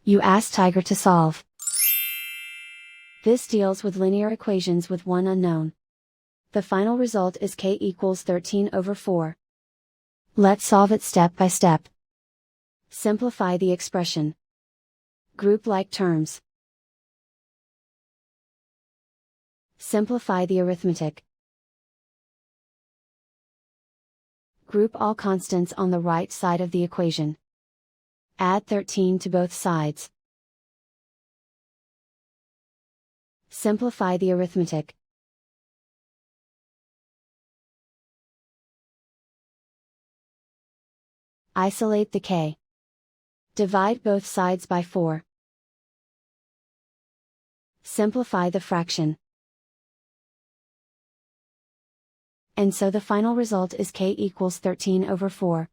You ask Tiger to solve. This deals with linear equations with one unknown. The final result is k equals 13/4. Let's solve it step by step. Simplify the expression. Group like terms. Simplify the arithmetic. Group all constants on the right side of the equation. Add 13 to both sides. Simplify the arithmetic. Isolate the k. Divide both sides by 4. Simplify the fraction. And so the final result is k equals 13/4.